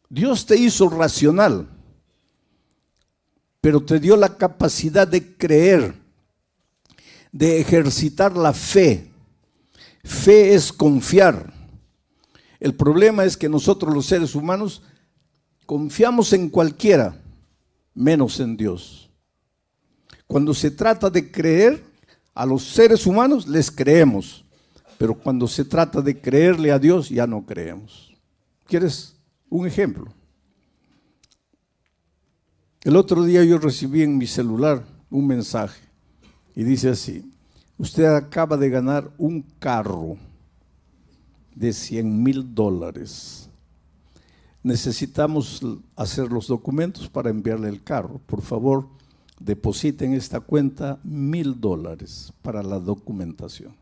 Dios te hizo racional, pero te dio la capacidad de creer, de ejercitar la fe. Fe es confiar. El problema es que nosotros los seres humanos confiamos en cualquiera, menos en Dios. Cuando se trata de creer, a los seres humanos les creemos, pero cuando se trata de creerle a Dios ya no creemos. ¿Quieres un ejemplo? El otro día yo recibí en mi celular un mensaje y dice así: usted acaba de ganar un carro de $100,000. Necesitamos hacer los documentos para enviarle el carro. Por favor, depositen en esta cuenta $1,000 para la documentación.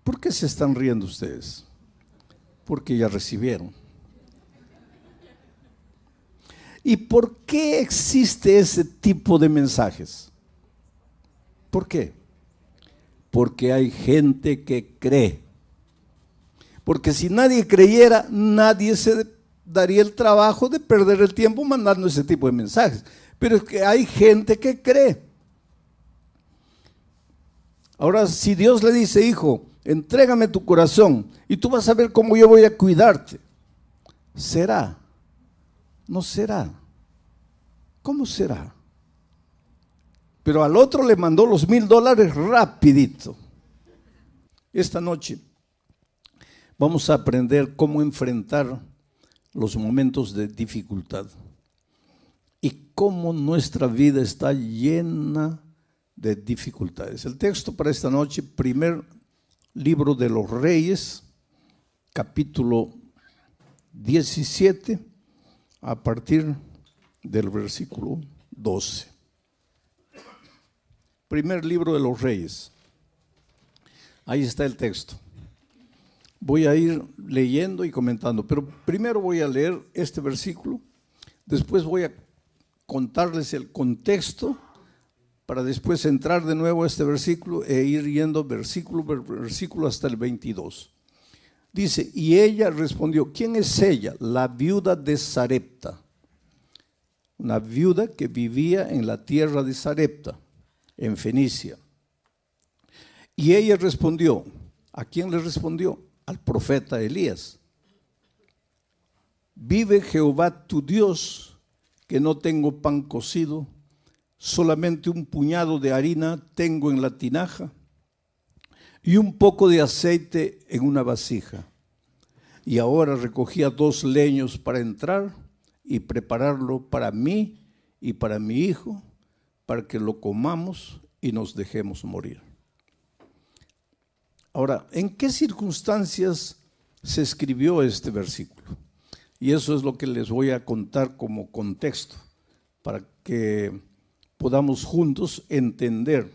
¿Por qué se están riendo ustedes? Porque ya recibieron. ¿Y por qué existe ese tipo de mensajes? ¿Por qué? Porque hay gente que cree. Porque si nadie creyera, nadie se daría el trabajo de perder el tiempo mandando ese tipo de mensajes. Pero es que hay gente que cree. Ahora, si Dios le dice: hijo, entrégame tu corazón y tú vas a ver cómo yo voy a cuidarte, ¿será? ¿No será? ¿Cómo será? Pero al otro le mandó los $1,000 rapidito. Esta noche vamos a aprender cómo enfrentar los momentos de dificultad y cómo nuestra vida está llena de dificultades. El texto para esta noche, primer libro de los Reyes, capítulo 17, a partir del versículo 12. Primer libro de los Reyes. Ahí está el texto. Voy a ir leyendo y comentando, pero primero voy a leer este versículo, después voy a contarles el contexto para después entrar de nuevo a este versículo e ir yendo versículo por versículo hasta el 22. Dice: y ella respondió. ¿Quién es ella? La viuda de Sarepta, una viuda que vivía en la tierra de Sarepta, en Fenicia. Y ella respondió. ¿A quién le respondió? Al profeta Elías. Vive Jehová tu Dios, que no tengo pan cocido, solamente un puñado de harina tengo en la tinaja y un poco de aceite en una vasija. Y ahora recogía 2 leños para entrar y prepararlo para mí y para mi hijo, para que lo comamos y nos dejemos morir. Ahora, ¿en qué circunstancias se escribió este versículo? Y eso es lo que les voy a contar como contexto, para que podamos juntos entender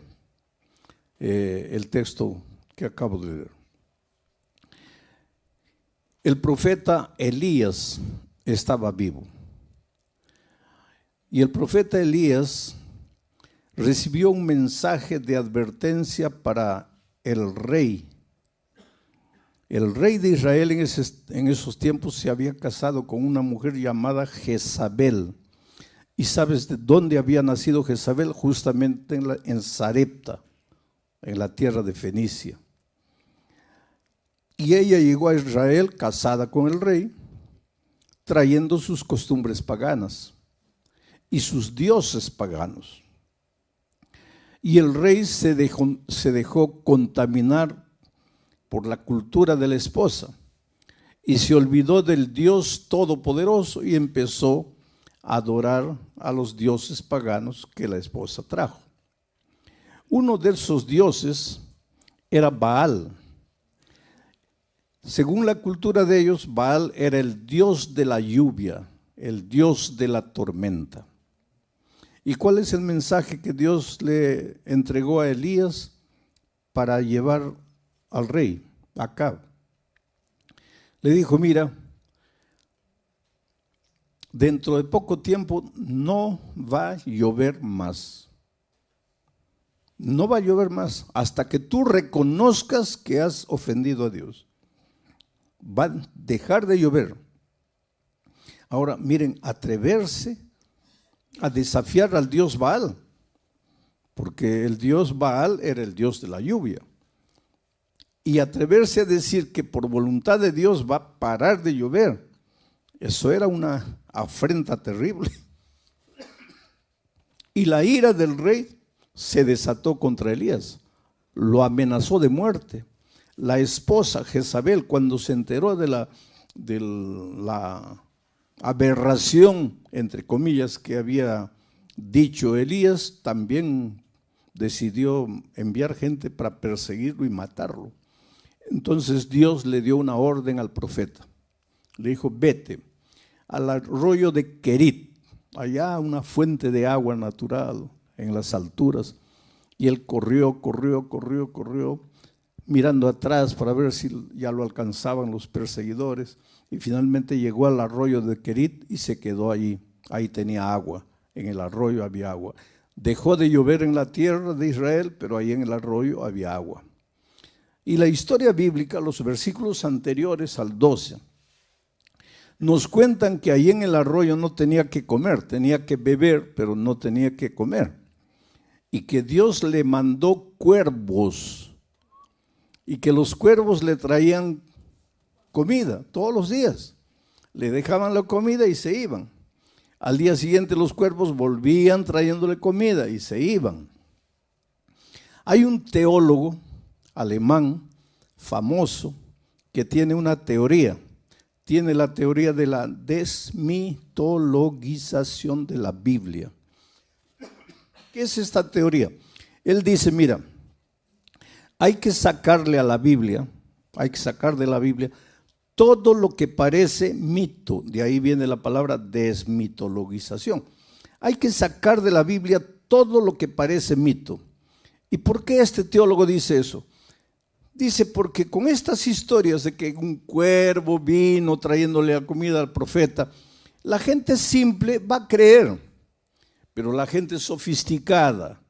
el texto que acabo de leer. El profeta Elías estaba vivo. Y el profeta Elías recibió un mensaje de advertencia para el rey. El rey de Israel en esos tiempos se había casado con una mujer llamada Jezabel. ¿Y sabes de dónde había nacido Jezabel? Justamente en Sarepta, en la tierra de Fenicia. Y ella llegó a Israel casada con el rey, trayendo sus costumbres paganas y sus dioses paganos. Y el rey se dejó contaminar por la cultura de la esposa y se olvidó del Dios Todopoderoso y empezó a adorar a los dioses paganos que la esposa trajo. Uno de esos dioses era Baal. Según la cultura de ellos, Baal era el dios de la lluvia, el dios de la tormenta. ¿Y cuál es el mensaje que Dios le entregó a Elías para llevar al rey Acab? Le dijo: mira, dentro de poco tiempo no va a llover más. No va a llover más hasta que tú reconozcas que has ofendido a Dios. Va a dejar de llover. Ahora, miren, atreverse a desafiar al dios Baal, porque el dios Baal era el dios de la lluvia. Y atreverse a decir que por voluntad de Dios va a parar de llover, eso era una afrenta terrible. Y la ira del rey se desató contra Elías, lo amenazó de muerte. La esposa Jezabel, cuando se enteró de la aberración, entre comillas, que había dicho Elías, también decidió enviar gente para perseguirlo y matarlo. Entonces Dios le dio una orden al profeta. Le dijo, vete al arroyo de Querit, allá una fuente de agua natural en las alturas. Y él corrió, mirando atrás para ver si ya lo alcanzaban los perseguidores. Y finalmente llegó al arroyo de Querit y se quedó allí. Ahí tenía agua, en el arroyo había agua. Dejó de llover en la tierra de Israel, pero ahí en el arroyo había agua. Y la historia bíblica, los versículos anteriores al 12, nos cuentan que ahí en el arroyo no tenía que comer, tenía que beber, pero no tenía que comer. Y que Dios le mandó cuervos, y que los cuervos le traían comida todos los días. Le dejaban la comida y se iban. Al día siguiente los cuervos volvían trayéndole comida y se iban. Hay un teólogo alemán famoso que tiene una teoría. Tiene la teoría de la desmitologización de la Biblia. ¿Qué es esta teoría? Él dice, mira, hay que sacarle a la Biblia, hay que sacar de la Biblia todo lo que parece mito. De ahí viene la palabra desmitologización. Hay que sacar de la Biblia todo lo que parece mito. ¿Y por qué este teólogo dice eso? Dice, porque con estas historias de que un cuervo vino trayéndole la comida al profeta, la gente simple va a creer, pero la gente sofisticada,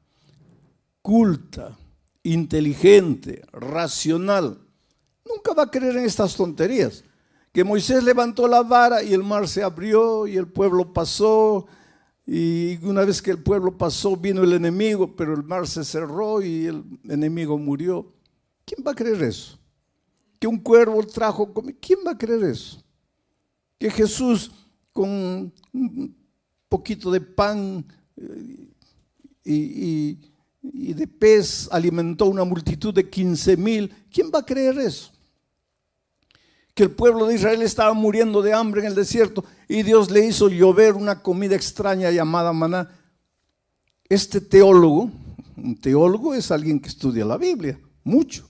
culta, inteligente, racional, nunca va a creer en estas tonterías. Que Moisés levantó la vara y el mar se abrió y el pueblo pasó, y una vez que el pueblo pasó vino el enemigo, pero el mar se cerró y el enemigo murió. ¿Quién va a creer eso? Que un cuervo trajo comida. ¿Quién va a creer eso? Que Jesús con un poquito de pan y de pez alimentó una multitud de 15,000. ¿Quién va a creer eso? Que el pueblo de Israel estaba muriendo de hambre en el desierto y Dios le hizo llover una comida extraña llamada maná. Este teólogo, un teólogo es alguien que estudia la Biblia, mucho.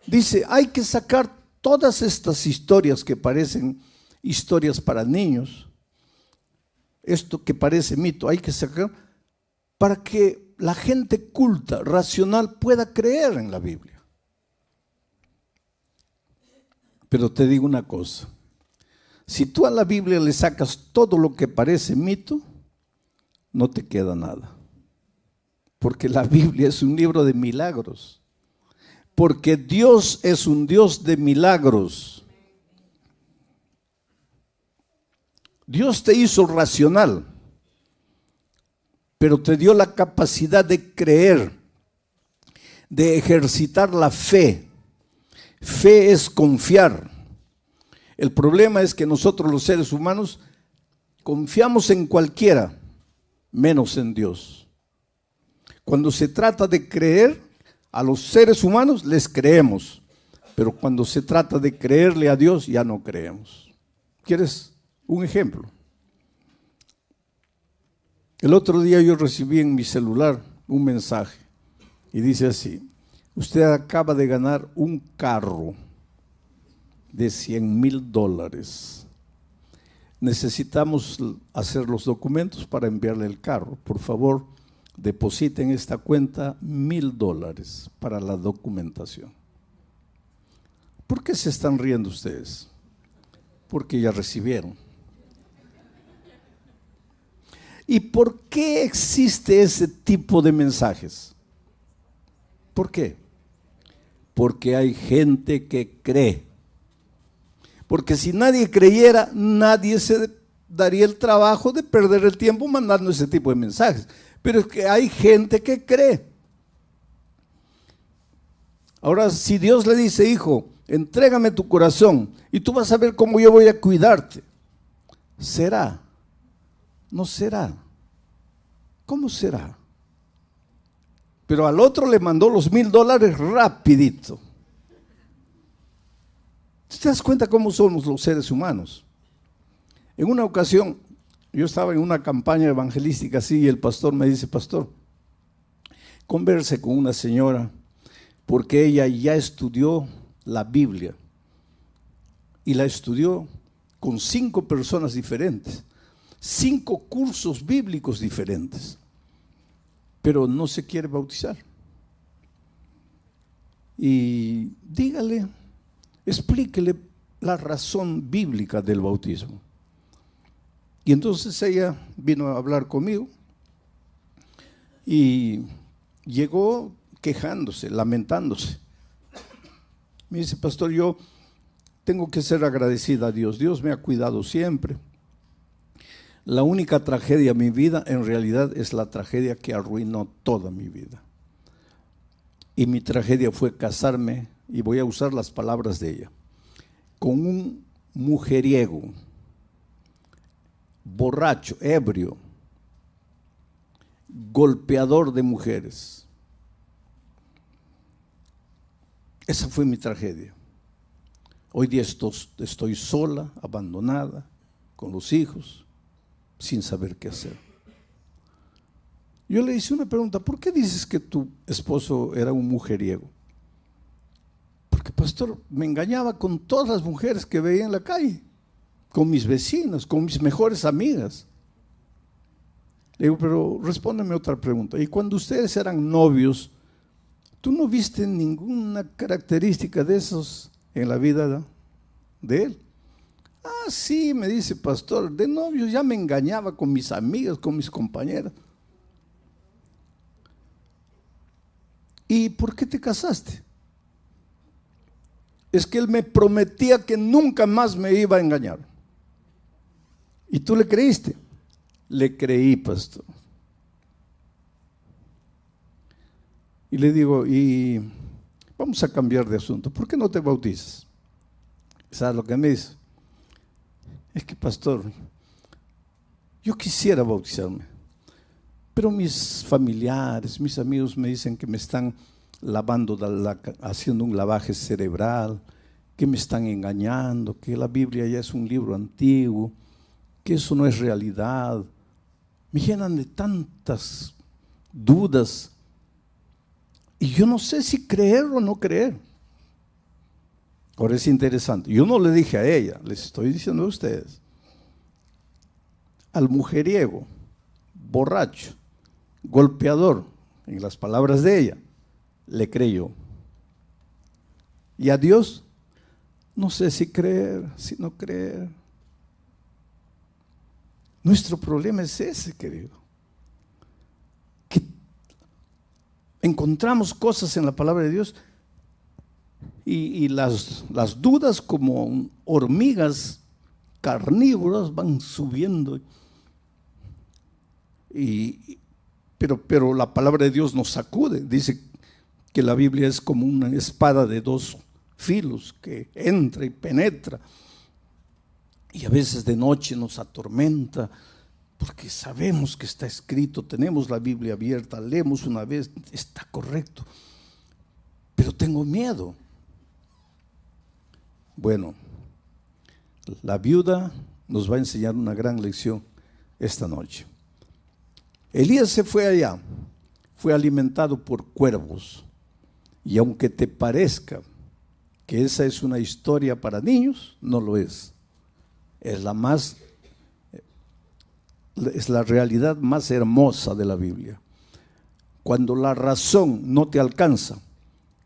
Dice, hay que sacar todas estas historias que parecen historias para niños, esto que parece mito, hay que sacar para que la gente culta, racional, pueda creer en la Biblia. Pero te digo una cosa, si tú a la Biblia le sacas todo lo que parece mito, no te queda nada. Porque la Biblia es un libro de milagros. Porque Dios es un Dios de milagros. Dios te hizo racional, pero te dio la capacidad de creer, de ejercitar la fe. Fe es confiar. El problema es que nosotros los seres humanos confiamos en cualquiera, menos en Dios. Cuando se trata de creer, a los seres humanos les creemos, pero cuando se trata de creerle a Dios ya no creemos. ¿Quieres un ejemplo? El otro día yo recibí en mi celular un mensaje y dice así: usted acaba de ganar un carro de $100,000. Necesitamos hacer los documentos para enviarle el carro. Por favor, depositen esta cuenta $1,000 para la documentación. ¿Por qué se están riendo ustedes? Porque ya recibieron. ¿Y por qué existe ese tipo de mensajes? ¿Por qué? Porque hay gente que cree. Porque si nadie creyera, nadie se daría el trabajo de perder el tiempo mandando ese tipo de mensajes. Pero es que hay gente que cree. Ahora, si Dios le dice, hijo, entrégame tu corazón y tú vas a ver cómo yo voy a cuidarte, ¿será? ¿No será? ¿Cómo será? Pero al otro le mandó los $1,000 rapidito. ¿Te das cuenta cómo somos los seres humanos? En una ocasión, yo estaba en una campaña evangelística así y el pastor me dice, pastor, converse con una señora porque ella ya estudió la Biblia y la estudió con 5 personas diferentes, 5 cursos bíblicos diferentes, pero no se quiere bautizar. Y dígale, explíquele la razón bíblica del bautismo. Y entonces ella vino a hablar conmigo y llegó quejándose, lamentándose. Me dice, pastor, yo tengo que ser agradecida a Dios. Dios me ha cuidado siempre. La única tragedia en mi vida en realidad es la tragedia que arruinó toda mi vida. Y mi tragedia fue casarme, y voy a usar las palabras de ella, con un mujeriego, borracho, ebrio, golpeador de mujeres. Esa fue mi tragedia. Hoy día estoy sola, abandonada, con los hijos, sin saber qué hacer. Yo le hice una pregunta, ¿por qué dices que tu esposo era un mujeriego? Porque, pastor, me engañaba con todas las mujeres que veía en la calle, con mis vecinas, con mis mejores amigas. Le digo, pero respóndeme otra pregunta. Y cuando ustedes eran novios, ¿tú no viste ninguna característica de esos en la vida de él? Ah, sí, me dice, pastor, de novios ya me engañaba con mis amigas, con mis compañeras. ¿Y por qué te casaste? Es que él me prometía que nunca más me iba a engañar. ¿Y tú le creíste? Le creí, pastor. Y le digo, y vamos a cambiar de asunto, ¿por qué no te bautizas? ¿Sabes lo que me dice? Es que, pastor, yo quisiera bautizarme, pero mis familiares, mis amigos me dicen que me están lavando, haciendo un lavaje cerebral, que me están engañando, que la Biblia ya es un libro antiguo, que eso no es realidad. Me llenan de tantas dudas y yo no sé si creer o no creer. Ahora es interesante, yo no le dije a ella, les estoy diciendo a ustedes. Al mujeriego, borracho, golpeador, en las palabras de ella, le creyó. Y a Dios, no sé si creer, si no creer. Nuestro problema es ese, querido. Que encontramos cosas en la palabra de Dios y las dudas como hormigas carnívoras van subiendo. Pero la palabra de Dios nos sacude. Dice que la Biblia es como una espada de 2 filos que entra y penetra. Y a veces de noche nos atormenta porque sabemos que está escrito, tenemos la Biblia abierta, leemos una vez, está correcto, pero tengo miedo. Bueno, la viuda nos va a enseñar una gran lección esta noche. Elías se fue allá, fue alimentado por cuervos, y aunque te parezca que esa es una historia para niños, no lo es. Es la realidad más hermosa de la Biblia. Cuando la razón no te alcanza,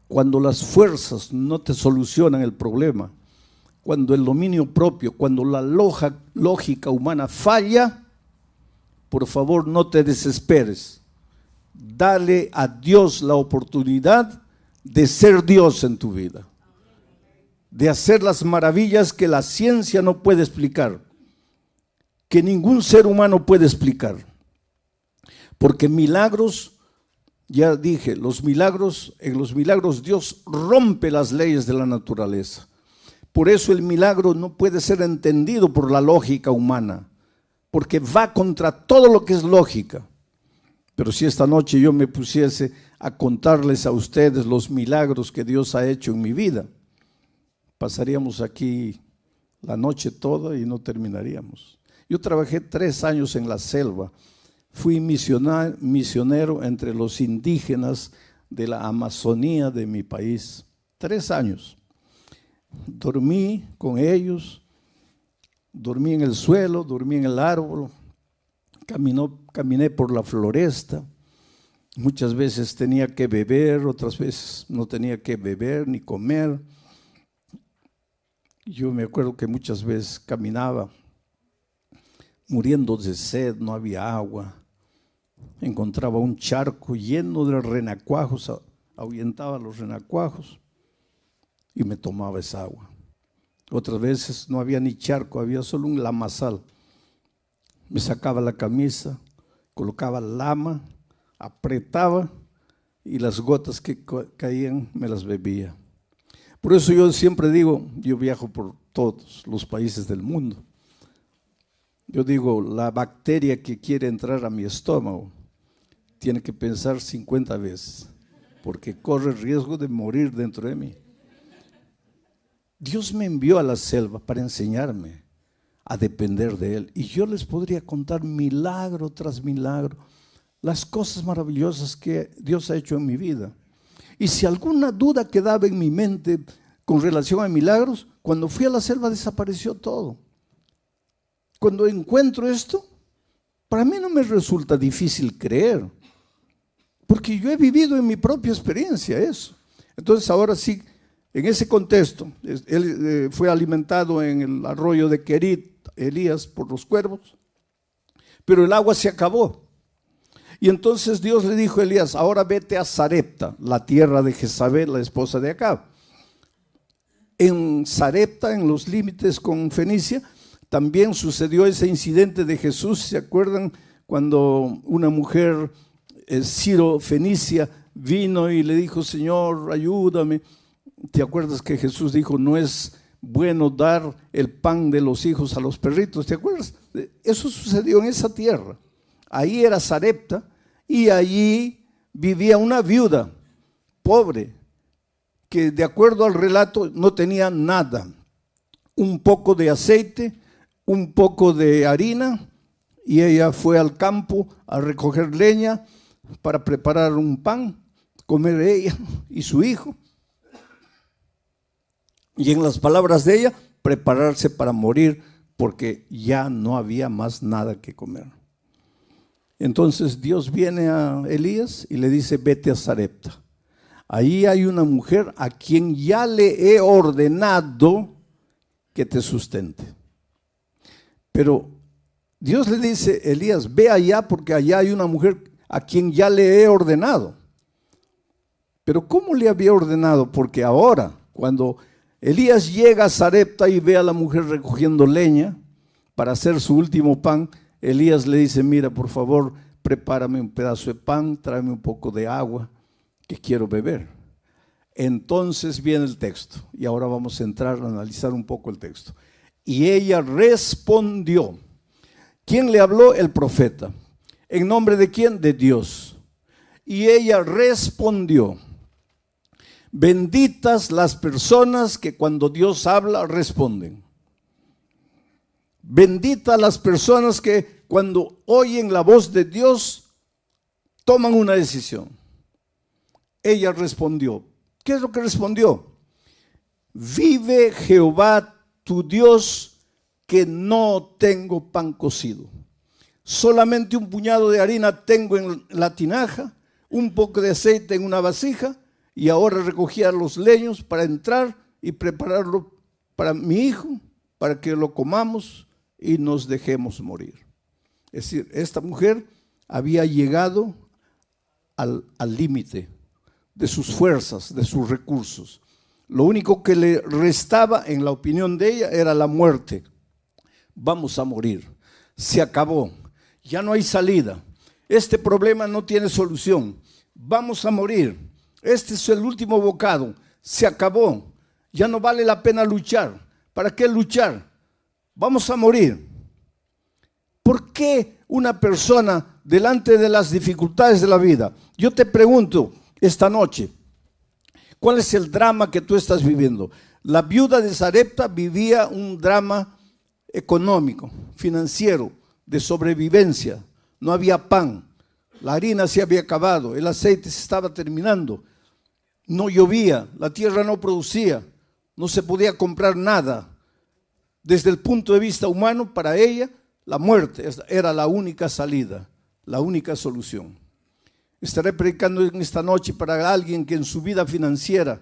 cuando las fuerzas no te solucionan el problema, cuando el dominio propio, cuando la lógica humana falla, por favor no te desesperes. Dale a Dios la oportunidad de ser Dios en tu vida, de hacer las maravillas que la ciencia no puede explicar, que ningún ser humano puede explicar. Porque milagros, ya dije, en los milagros Dios rompe las leyes de la naturaleza. Por eso el milagro no puede ser entendido por la lógica humana, porque va contra todo lo que es lógica. Pero si esta noche yo me pusiese a contarles a ustedes los milagros que Dios ha hecho en mi vida, pasaríamos aquí la noche toda y no terminaríamos. Yo trabajé 3 años en la selva, fui misionero entre los indígenas de la Amazonía de mi país, 3 años. Dormí con ellos, dormí en el suelo, dormí en el árbol, caminé por la floresta. Muchas veces tenía que beber, otras veces no tenía que beber ni comer. Yo me acuerdo que muchas veces caminaba muriendo de sed, no había agua. Encontraba un charco lleno de renacuajos, ahuyentaba los renacuajos y me tomaba esa agua. Otras veces no había ni charco, había solo un lamazal. Me sacaba la camisa, colocaba lama, apretaba y las gotas que caían me las bebía. Por eso yo siempre digo, yo viajo por todos los países del mundo. Yo digo, la bacteria que quiere entrar a mi estómago tiene que pensar 50 veces, porque corre el riesgo de morir dentro de mí. Dios me envió a la selva para enseñarme a depender de Él. Y yo les podría contar milagro tras milagro, las cosas maravillosas que Dios ha hecho en mi vida. Y si alguna duda quedaba en mi mente con relación a milagros, cuando fui a la selva desapareció todo. Cuando encuentro esto, para mí no me resulta difícil creer, porque yo he vivido en mi propia experiencia eso. Entonces ahora sí, en ese contexto, él fue alimentado en el arroyo de Querit, Elías, por los cuervos, pero el agua se acabó. Y entonces Dios le dijo a Elías, ahora vete a Sarepta, la tierra de Jezabel, la esposa de Acab. En Sarepta, en los límites con Fenicia, también sucedió ese incidente de Jesús. ¿Se acuerdan cuando una mujer Ciro-Fenicia vino y le dijo, Señor, ayúdame? ¿Te acuerdas que Jesús dijo, no es bueno dar el pan de los hijos a los perritos? ¿Te acuerdas? Eso sucedió en esa tierra. Ahí era Sarepta y allí vivía una viuda pobre que, de acuerdo al relato, no tenía nada. Un poco de aceite, un poco de harina, y ella fue al campo a recoger leña para preparar un pan, comer ella y su hijo. Y en las palabras de ella, prepararse para morir porque ya no había más nada que comer. Entonces Dios viene a Elías y le dice, vete a Sarepta. Ahí hay una mujer a quien ya le he ordenado que te sustente. Pero Dios le dice, Elías, ve allá porque allá hay una mujer a quien ya le he ordenado. Pero ¿cómo le había ordenado? Porque ahora, cuando Elías llega a Sarepta y ve a la mujer recogiendo leña para hacer su último pan, Elías le dice, mira, por favor, prepárame un pedazo de pan, tráeme un poco de agua, que quiero beber. Entonces viene el texto, y ahora vamos a entrar a analizar un poco el texto. Y ella respondió. ¿Quién le habló? El profeta. ¿En nombre de quién? De Dios. Y ella respondió. Benditas las personas que cuando Dios habla responden. Benditas las personas que cuando oyen la voz de Dios toman una decisión. Ella respondió. ¿Qué es lo que respondió? Vive Jehová tu Dios que no tengo pan cocido. Solamente un puñado de harina tengo en la tinaja, un poco de aceite en una vasija, y ahora recogía los leños para entrar y prepararlo para mi hijo, para que lo comamos y nos dejemos morir. Es decir, esta mujer había llegado al límite de sus fuerzas, de sus recursos. Lo único que le restaba, en la opinión de ella, era la muerte. Vamos a morir. se acabó, ya no hay salida, este problema no tiene solución, vamos a morir, este es el último bocado, se acabó, ya no vale la pena luchar. ¿Para qué luchar? Vamos a morir. ¿Por qué una persona delante de las dificultades de la vida? Yo te pregunto esta noche, ¿cuál es el drama que tú estás viviendo? La viuda de Sarepta vivía un drama económico, financiero, de sobrevivencia. No había pan, la harina se había acabado, el aceite se estaba terminando, no llovía, la tierra no producía, no se podía comprar nada. Desde el punto de vista humano, para ella, la muerte era la única salida, la única solución. Estaré predicando en esta noche para alguien que en su vida financiera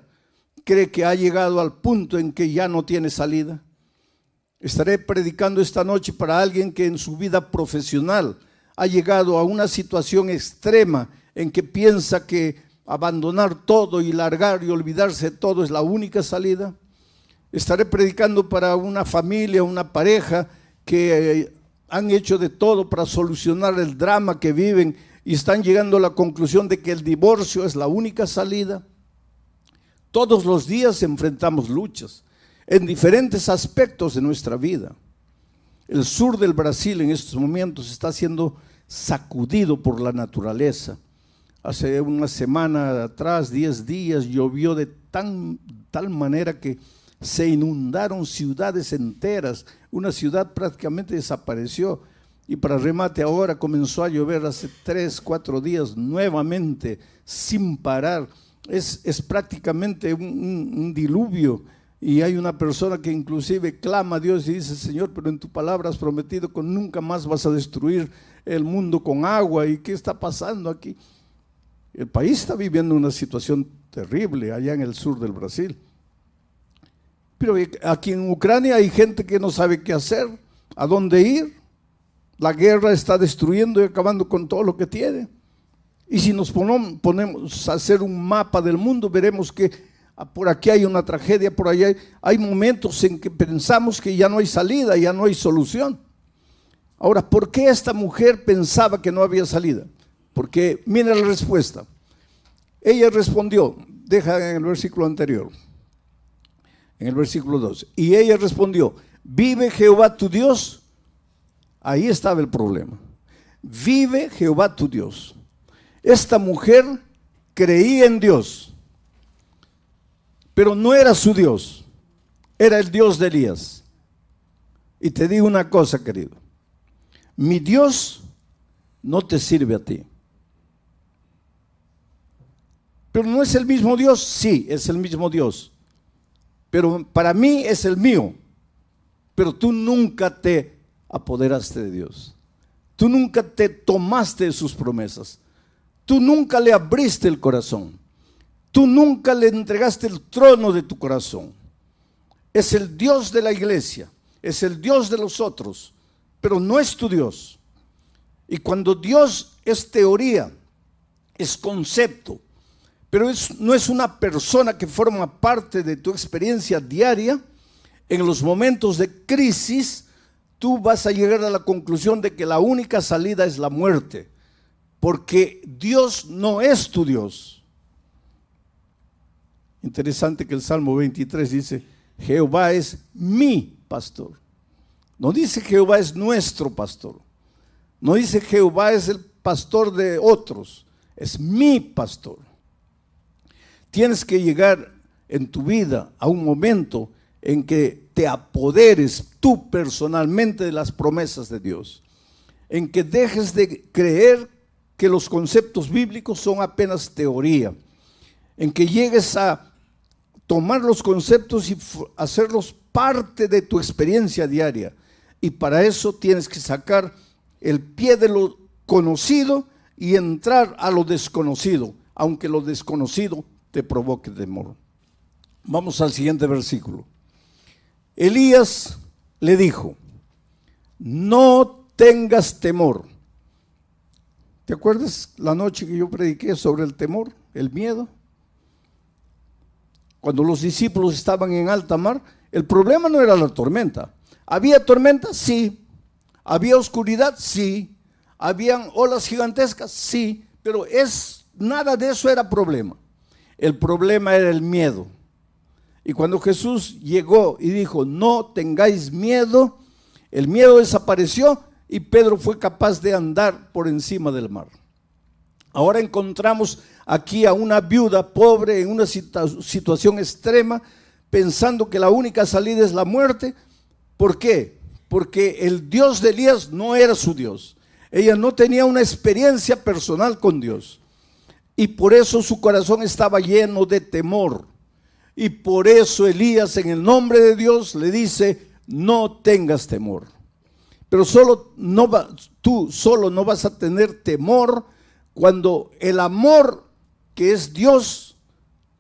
cree que ha llegado al punto en que ya no tiene salida. Estaré predicando esta noche para alguien que en su vida profesional ha llegado a una situación extrema en que piensa que abandonar todo y largar y olvidarse de todo es la única salida. Estaré predicando para una familia, una pareja que han hecho de todo para solucionar el drama que viven y están llegando a la conclusión de que el divorcio es la única salida. Todos los días enfrentamos luchas en diferentes aspectos de nuestra vida. El sur del Brasil en estos momentos está siendo sacudido por la naturaleza. Hace una semana atrás, 10 días, llovió de tal manera que se inundaron ciudades enteras, una ciudad prácticamente desapareció y para remate ahora comenzó a llover hace 3, 4 días nuevamente sin parar. Es prácticamente un diluvio y hay una persona que inclusive clama a Dios y dice: Señor, pero en tu palabra has prometido que nunca más vas a destruir el mundo con agua. ¿Y qué está pasando aquí? El país está viviendo una situación terrible allá en el sur del Brasil. Pero aquí en Ucrania hay gente que no sabe qué hacer, a dónde ir. La guerra está destruyendo y acabando con todo lo que tiene. Y si nos ponemos a hacer un mapa del mundo, veremos que por aquí hay una tragedia, por allá hay momentos en que pensamos que ya no hay salida, ya no hay solución. Ahora, ¿por qué esta mujer pensaba que no había salida? Porque mira la respuesta. Ella respondió, deja en el versículo anterior, en el versículo 2. Y ella respondió: ¿vive Jehová tu Dios? Ahí estaba el problema. Vive Jehová tu Dios. Esta mujer creía en Dios, pero no era su Dios, era el Dios de Elías. Y te digo una cosa, querido, mi Dios no te sirve a ti. Pero no es el mismo Dios, sí, es el mismo Dios. Pero para mí es el mío. Pero tú nunca te apoderaste de Dios. Tú nunca te tomaste de sus promesas. Tú nunca le abriste el corazón. Tú nunca le entregaste el trono de tu corazón. Es el Dios de la iglesia, es el Dios de los otros, pero no es tu Dios. Y cuando Dios es teoría, es concepto, pero no es una persona que forma parte de tu experiencia diaria, en los momentos de crisis, tú vas a llegar a la conclusión de que la única salida es la muerte, porque Dios no es tu Dios. Interesante que el Salmo 23 dice: Jehová es mi pastor. No dice Jehová es nuestro pastor. No dice Jehová es el pastor de otros. Es mi pastor. Tienes que llegar en tu vida a un momento en que te apoderes tú personalmente de las promesas de Dios. En que dejes de creer que los conceptos bíblicos son apenas teoría. En que llegues a tomar los conceptos y hacerlos parte de tu experiencia diaria. Y para eso tienes que sacar el pie de lo conocido y entrar a lo desconocido, aunque lo desconocido te provoque temor. Vamos al siguiente versículo. Elías le dijo: no tengas temor. ¿Te acuerdas la noche que yo prediqué sobre el temor, el miedo? Cuando los discípulos estaban en alta mar, el problema no era la tormenta. ¿Había tormenta? Sí. ¿Había oscuridad? Sí. ¿Habían olas gigantescas? Sí. Pero nada de eso era problema. El problema era el miedo. Y cuando Jesús llegó y dijo, no tengáis miedo, el miedo desapareció y Pedro fue capaz de andar por encima del mar. Ahora encontramos aquí a una viuda pobre en una situación extrema, pensando que la única salida es la muerte. ¿Por qué? Porque el Dios de Elías no era su Dios. Ella no tenía una experiencia personal con Dios. Y por eso su corazón estaba lleno de temor. Y por eso Elías, en el nombre de Dios, le dice, no tengas temor. Pero tú solo no vas a tener temor cuando el amor que es Dios,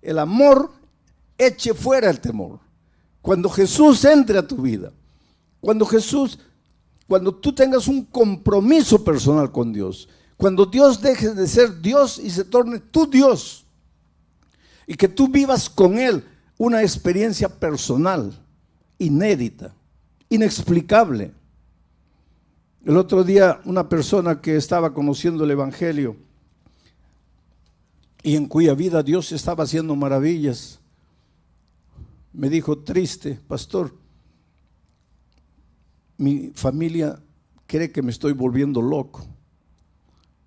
el amor eche fuera el temor. Cuando Jesús entre a tu vida, cuando tú tengas un compromiso personal con Dios, cuando Dios deje de ser Dios y se torne tu Dios, y que tú vivas con Él una experiencia personal, inédita, inexplicable. El otro día una persona que estaba conociendo el Evangelio y en cuya vida Dios estaba haciendo maravillas, me dijo, triste, pastor, mi familia cree que me estoy volviendo loco,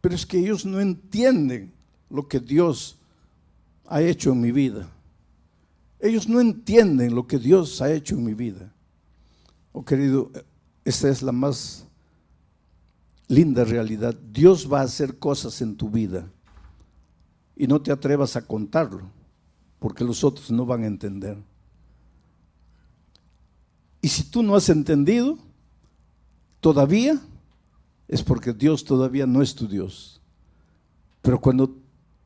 pero es que ellos no entienden lo que Dios ha hecho en mi vida. Ellos no entienden lo que Dios ha hecho en mi vida. Oh querido, esta es la más linda realidad. Dios va a hacer cosas en tu vida y no te atrevas a contarlo, porque los otros no van a entender. Y si tú no has entendido todavía, es porque Dios todavía no es tu Dios. Pero cuando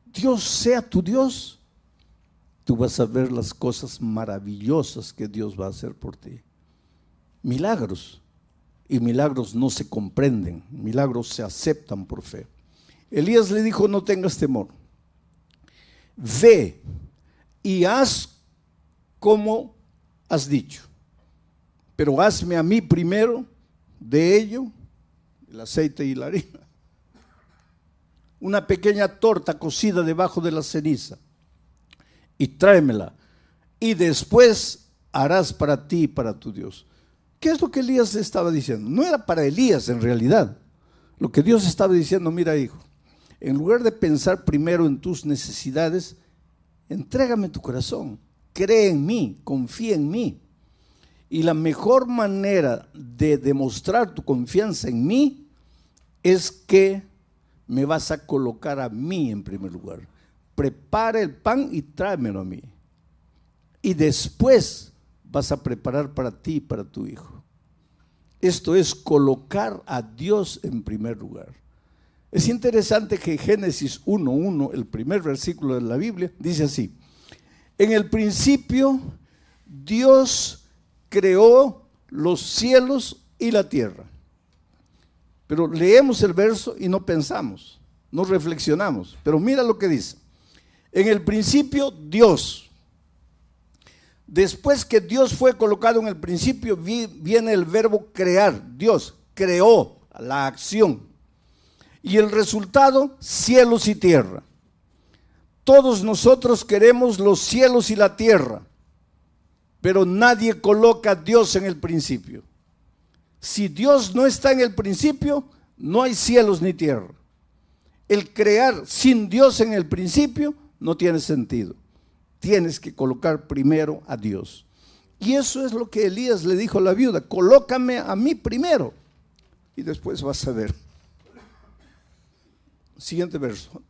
Dios sea tu Dios, tú vas a ver las cosas maravillosas que Dios va a hacer por ti. Milagros. Y milagros no se comprenden, milagros se aceptan por fe. Elías le dijo, no tengas temor. Ve y haz como has dicho. Pero hazme a mí primero de ello, el aceite y la harina, una pequeña torta cocida debajo de la ceniza, y tráemela, y después harás para ti y para tu Dios. ¿Qué es lo que Elías estaba diciendo? No era para Elías en realidad. Lo que Dios estaba diciendo, mira hijo, en lugar de pensar primero en tus necesidades, entrégame tu corazón, cree en mí, confía en mí. Y la mejor manera de demostrar tu confianza en mí es que me vas a colocar a mí en primer lugar. Prepara el pan y tráemelo a mí. Y después vas a preparar para ti y para tu hijo. Esto es colocar a Dios en primer lugar. Es interesante que Génesis 1:1, el primer versículo de la Biblia, dice así: en el principio Dios creó los cielos y la tierra. Pero leemos el verso y no pensamos, no reflexionamos. Pero mira lo que dice. En el principio Dios. Después que Dios fue colocado en el principio, viene el verbo crear. Dios creó la acción. Y el resultado, cielos y tierra. Todos nosotros queremos los cielos y la tierra, pero nadie coloca a Dios en el principio. Si Dios no está en el principio, no hay cielos ni tierra. El crear sin Dios en el principio no tiene sentido. Tienes que colocar primero a Dios. Y eso es lo que Elías le dijo a la viuda: colócame a mí primero y después vas a ver. Siguiente verso.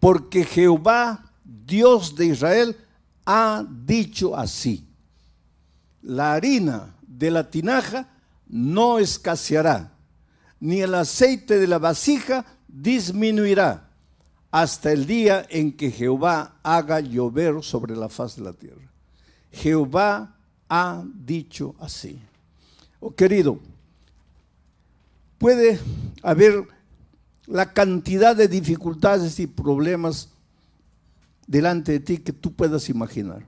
Porque Jehová, Dios de Israel, ha dicho así: la harina de la tinaja no escaseará, ni el aceite de la vasija disminuirá, hasta el día en que Jehová haga llover sobre la faz de la tierra. Jehová ha dicho así. Oh querido, puede haber la cantidad de dificultades y problemas delante de ti que tú puedas imaginar.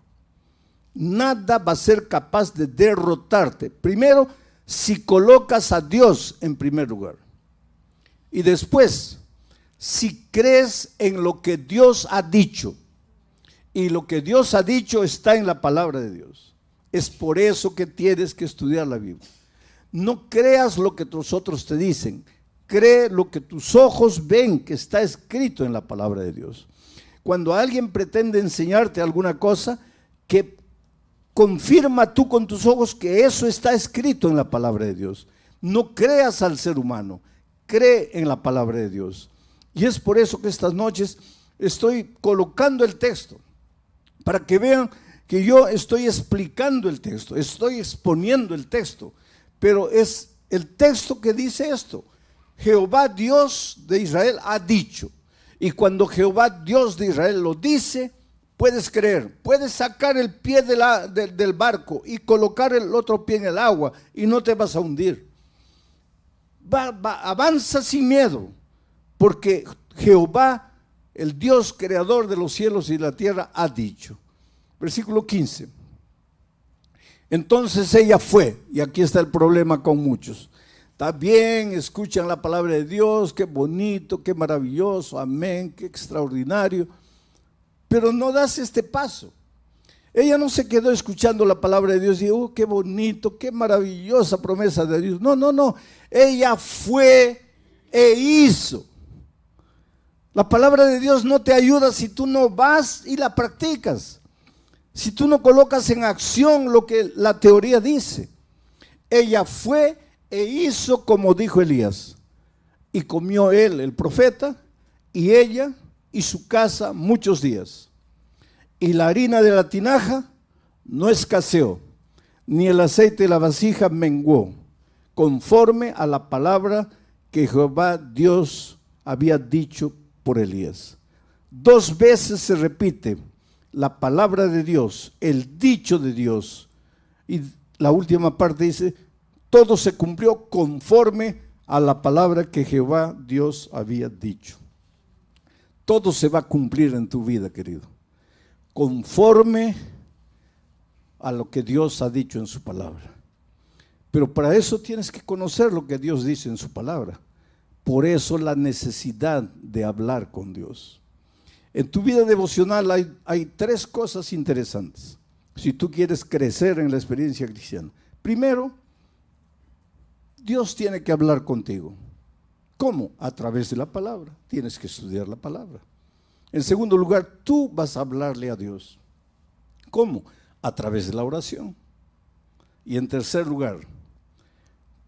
nada va a ser capaz de derrotarte. Primero, si colocas a Dios en primer lugar. Y después, si crees en lo que Dios ha dicho. Y lo que Dios ha dicho está en la palabra de Dios. Es por eso que tienes que estudiar la Biblia. No creas lo que tus otros te dicen. Cree lo que tus ojos ven que está escrito en la palabra de Dios. Cuando alguien pretende enseñarte alguna cosa, que confirma tú con tus ojos que eso está escrito en la palabra de Dios. No creas al ser humano, cree en la palabra de Dios. Y es por eso que estas noches estoy colocando el texto, para que vean que yo estoy explicando el texto, estoy exponiendo el texto, pero es el texto que dice esto: Jehová Dios de Israel ha dicho. Y cuando Jehová Dios de Israel lo dice, puedes creer, puedes sacar el pie del barco y colocar el otro pie en el agua y no te vas a hundir. Avanza sin miedo, porque Jehová, el Dios creador de los cielos y la tierra, ha dicho. Versículo 15. Entonces ella fue, y aquí está el problema con muchos. Está bien, escuchan la palabra de Dios, qué bonito, qué maravilloso, amén, qué extraordinario, pero no das este paso. Ella no se quedó escuchando la palabra de Dios y dijo, qué bonito, qué maravillosa promesa de Dios. No, ella fue e hizo. La palabra de Dios no te ayuda si tú no vas y la practicas, si tú no colocas en acción lo que la teoría dice. Ella fue e hizo como dijo Elías, y comió él, el profeta, y ella y su casa muchos días. Y la harina de la tinaja no escaseó, ni el aceite de la vasija menguó, conforme a la palabra que Jehová Dios había dicho por Elías. 2 veces se repite la palabra de Dios, el dicho de Dios, y la última parte dice, todo se cumplió conforme a la palabra que Jehová Dios había dicho. Todo se va a cumplir en tu vida, querido, conforme a lo que Dios ha dicho en su palabra. Pero para eso tienes que conocer lo que Dios dice en su palabra. Por eso la necesidad de hablar con Dios. En tu vida devocional hay 3 cosas interesantes, si tú quieres crecer en la experiencia cristiana. Primero, Dios tiene que hablar contigo. ¿Cómo? A través de la palabra. Tienes que estudiar la palabra. En segundo lugar, tú vas a hablarle a Dios. ¿Cómo? A través de la oración. Y en tercer lugar,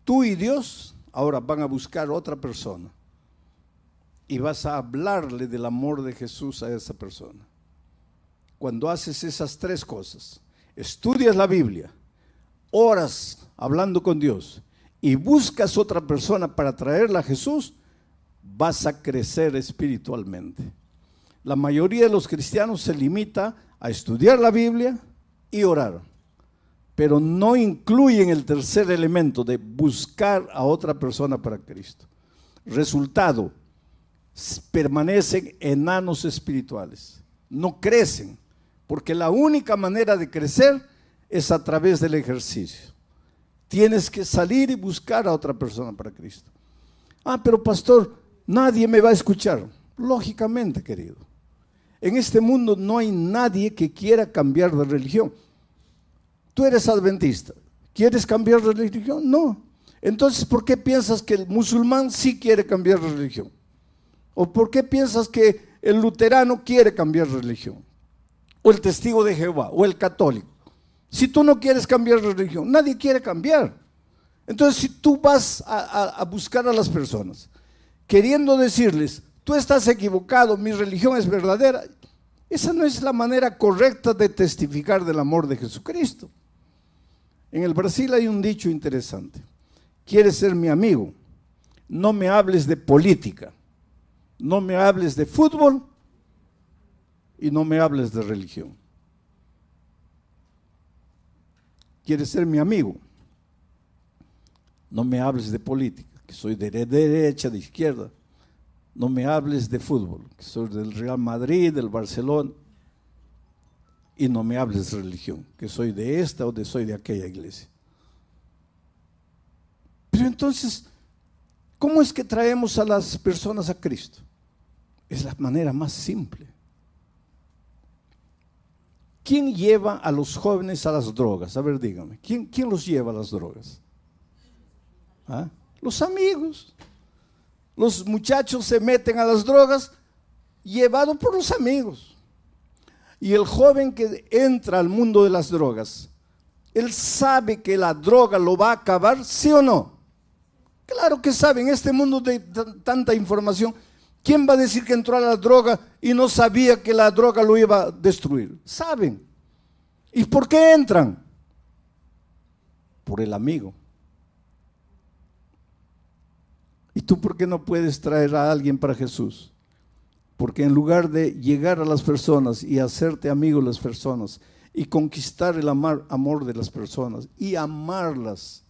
tú y Dios ahora van a buscar otra persona y vas a hablarle del amor de Jesús a esa persona. Cuando haces esas 3 cosas, estudias la Biblia, oras hablando con Dios y buscas otra persona para traerla a Jesús, vas a crecer espiritualmente. La mayoría de los cristianos se limita a estudiar la Biblia y orar, pero no incluyen el tercer elemento de buscar a otra persona para Cristo. Resultado, permanecen enanos espirituales, no crecen, porque la única manera de crecer es a través del ejercicio. Tienes que salir y buscar a otra persona para Cristo. Pero pastor, nadie me va a escuchar. Lógicamente, querido. En este mundo no hay nadie que quiera cambiar de religión. Tú eres adventista, ¿quieres cambiar de religión? No. Entonces, ¿por qué piensas que el musulmán sí quiere cambiar de religión? ¿O por qué piensas que el luterano quiere cambiar de religión? O el testigo de Jehová, o el católico. Si tú no quieres cambiar de religión, nadie quiere cambiar. Entonces, si tú vas a buscar a las personas, queriendo decirles, tú estás equivocado, mi religión es verdadera, esa no es la manera correcta de testificar del amor de Jesucristo. En el Brasil hay un dicho interesante: ¿quieres ser mi amigo? No me hables de política, no me hables de fútbol y no me hables de religión. ¿Quieres ser mi amigo? No me hables de política, que soy de derecha, de izquierda. No me hables de fútbol, que soy del Real Madrid, del Barcelona. y no me hables de religión, que soy de esta o soy de aquella iglesia. Pero entonces, ¿cómo es que traemos a las personas a Cristo? Es la manera más simple. ¿Quién lleva a los jóvenes a las drogas? A ver, dígame, ¿quién los lleva a las drogas? ¿Ah? Los amigos. Los muchachos se meten a las drogas llevados por los amigos. Y el joven que entra al mundo de las drogas, ¿él sabe que la droga lo va a acabar, sí o no? Claro que sabe. En este mundo de tanta información, ¿quién va a decir que entró a la droga y no sabía que la droga lo iba a destruir? Saben. ¿Y por qué entran? Por el amigo. ¿Y tú por qué no puedes traer a alguien para Jesús? Porque en lugar de llegar a las personas y hacerte amigo de las personas y conquistar el amor de las personas y amarlas,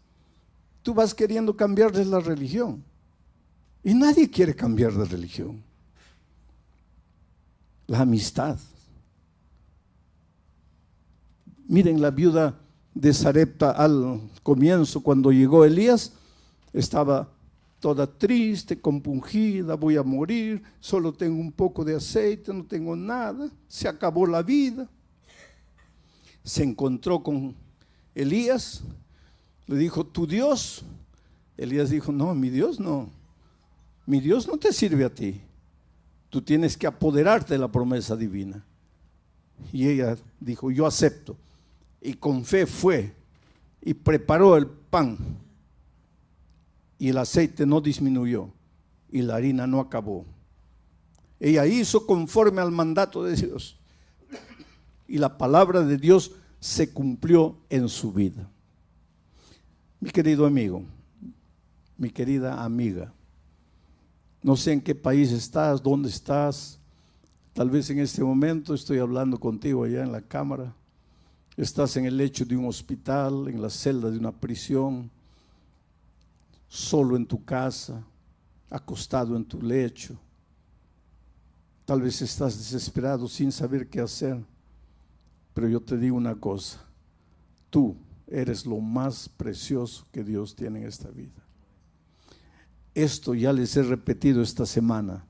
tú vas queriendo cambiarles la religión. Y nadie quiere cambiar de religión. La amistad. Miren, la viuda de Sarepta al comienzo, cuando llegó Elías, estaba toda triste, compungida, voy a morir, solo tengo un poco de aceite, no tengo nada, se acabó la vida. Se encontró con Elías, le dijo, ¿tu Dios? Elías dijo, no, mi Dios no te sirve a ti, tú tienes que apoderarte de la promesa divina. Y ella dijo, yo acepto, y con fe fue, y preparó el pan, y el aceite no disminuyó, y la harina no acabó. Ella hizo conforme al mandato de Dios, y la palabra de Dios se cumplió en su vida. Mi querido amigo, mi querida amiga, no sé en qué país estás, dónde estás. Tal vez en este momento estoy hablando contigo allá en la cámara. Estás en el lecho de un hospital, en la celda de una prisión, solo en tu casa, acostado en tu lecho. Tal vez estás desesperado sin saber qué hacer. Pero yo te digo una cosa, tú eres lo más precioso que Dios tiene en esta vida. Esto ya les he repetido esta semana,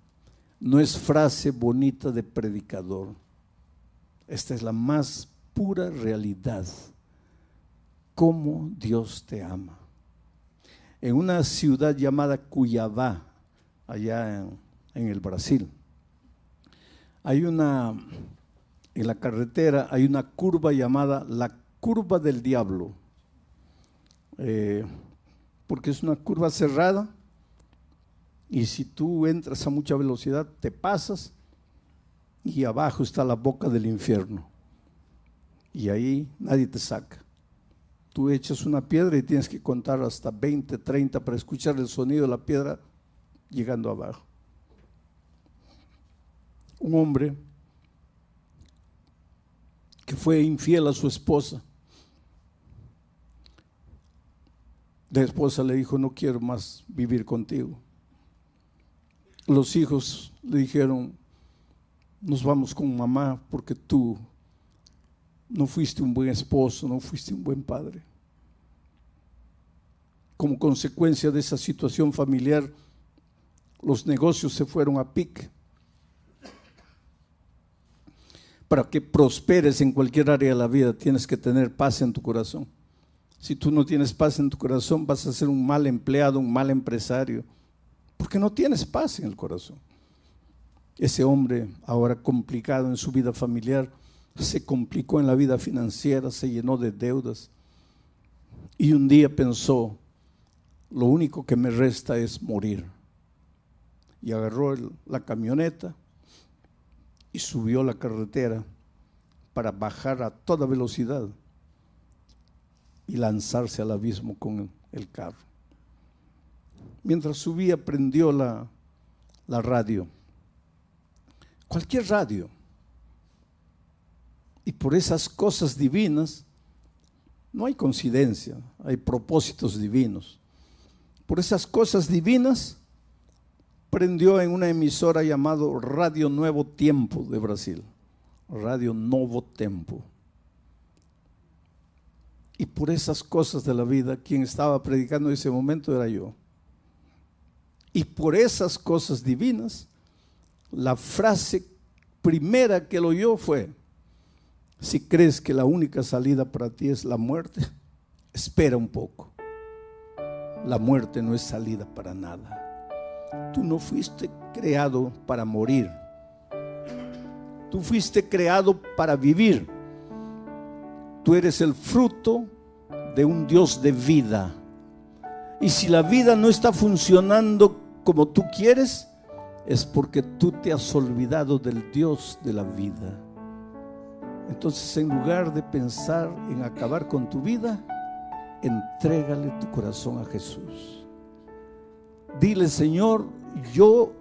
no es frase bonita de predicador. Esta es la más pura realidad. Cómo Dios te ama. En una ciudad llamada Cuiabá, allá en el Brasil, en la carretera hay una curva llamada la curva del diablo, porque es una curva cerrada. Y si tú entras a mucha velocidad, te pasas y abajo está la boca del infierno. Y ahí nadie te saca. Tú echas una piedra y tienes que contar hasta 20, 30 para escuchar el sonido de la piedra llegando abajo. Un hombre que fue infiel a su esposa. La esposa le dijo, no quiero más vivir contigo. Los hijos le dijeron, nos vamos con mamá porque tú no fuiste un buen esposo, no fuiste un buen padre. Como consecuencia de esa situación familiar, los negocios se fueron a pique. Para que prosperes en cualquier área de la vida, tienes que tener paz en tu corazón. Si tú no tienes paz en tu corazón, vas a ser un mal empleado, un mal empresario, porque no tienes paz en el corazón. Ese hombre, ahora complicado en su vida familiar, se complicó en la vida financiera, se llenó de deudas. Y un día pensó, lo único que me resta es morir. Y agarró la camioneta y subió la carretera para bajar a toda velocidad y lanzarse al abismo con el carro. Mientras subía, prendió la radio, cualquier radio, y por esas cosas divinas, no hay coincidencia, hay propósitos divinos. Por esas cosas divinas, prendió en una emisora llamada Radio Nuevo Tiempo de Brasil, Radio Novo Tempo. Y por esas cosas de la vida, quien estaba predicando en ese momento era yo. Y por esas cosas divinas, la frase primera que él oyó fue: si crees que la única salida para ti es la muerte, espera un poco. La muerte no es salida para nada. Tú no fuiste creado para morir. Tú fuiste creado para vivir. Tú eres el fruto de un Dios de vida. Y si la vida no está funcionando como tú quieres, es porque tú te has olvidado del Dios de la vida. Entonces, en lugar de pensar en acabar con tu vida, entrégale tu corazón a Jesús. Dile: Señor, yo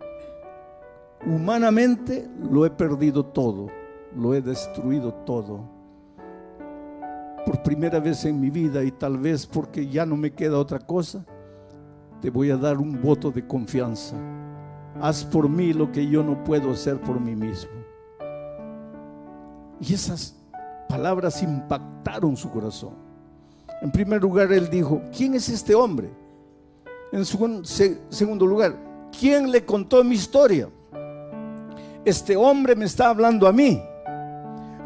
humanamente lo he perdido todo, lo he destruido todo. Por primera vez en mi vida, y tal vez porque ya no me queda otra cosa, te voy a dar un voto de confianza. Haz por mí lo que yo no puedo hacer por mí mismo. Y esas palabras impactaron su corazón. En primer lugar, él dijo: ¿quién es este hombre? En segundo lugar, ¿quién le contó mi historia? Este hombre me está hablando a mí.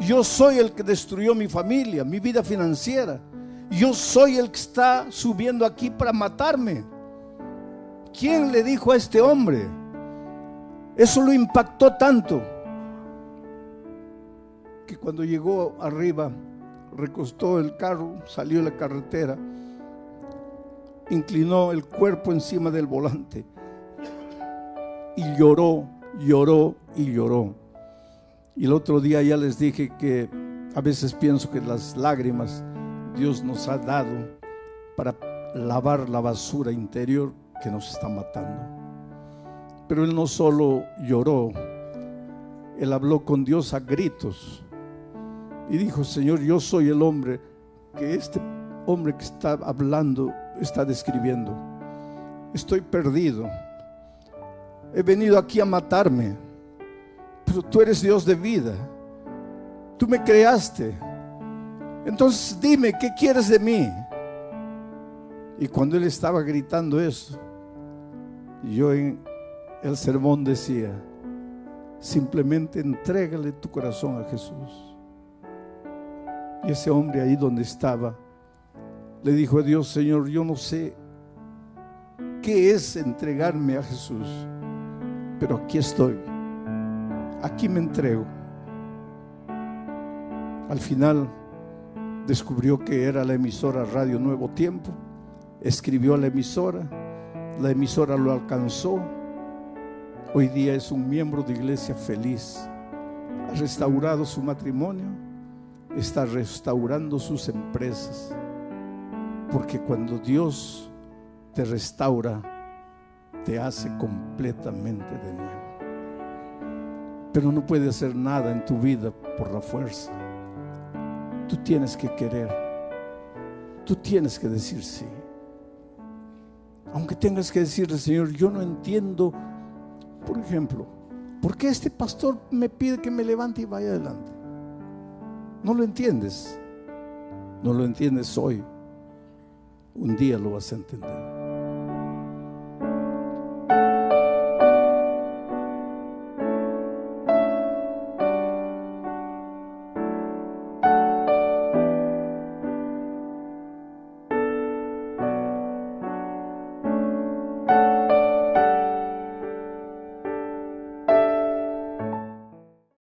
Yo soy el que destruyó mi familia, mi vida financiera. Yo soy el que está subiendo aquí para matarme. ¿Quién le dijo a este hombre? Eso lo impactó tanto que cuando llegó arriba, recostó el carro, salió a la carretera, inclinó el cuerpo encima del volante y lloró, lloró y lloró. Y el otro día ya les dije que a veces pienso que las lágrimas Dios nos ha dado para lavar la basura interior que nos está matando. Pero él no solo lloró, él habló con Dios a gritos y dijo: Señor, yo soy el hombre que este hombre que está hablando está describiendo. Estoy perdido, he venido aquí a matarme, pero tú eres Dios de vida, tú me creaste, entonces dime, ¿qué quieres de mí? Y cuando él estaba gritando eso, yo en el sermón decía: simplemente entrégale tu corazón a Jesús. Y ese hombre ahí donde estaba le dijo a Dios: Señor, yo no sé qué es entregarme a Jesús, pero aquí estoy, aquí me entrego. Al final descubrió que era la emisora Radio Nuevo Tiempo, escribió a la emisora lo alcanzó. Hoy día es un miembro de iglesia feliz, ha restaurado su matrimonio, está restaurando sus empresas, porque cuando Dios te restaura, te hace completamente de nuevo. Pero no puede hacer nada en tu vida por la fuerza. Tú tienes que querer, tú tienes que decir sí. Aunque tengas que decirle: Señor, yo no entiendo, por ejemplo, ¿por qué este pastor me pide que me levante y vaya adelante? No lo entiendes. No lo entiendes hoy. Un día lo vas a entender.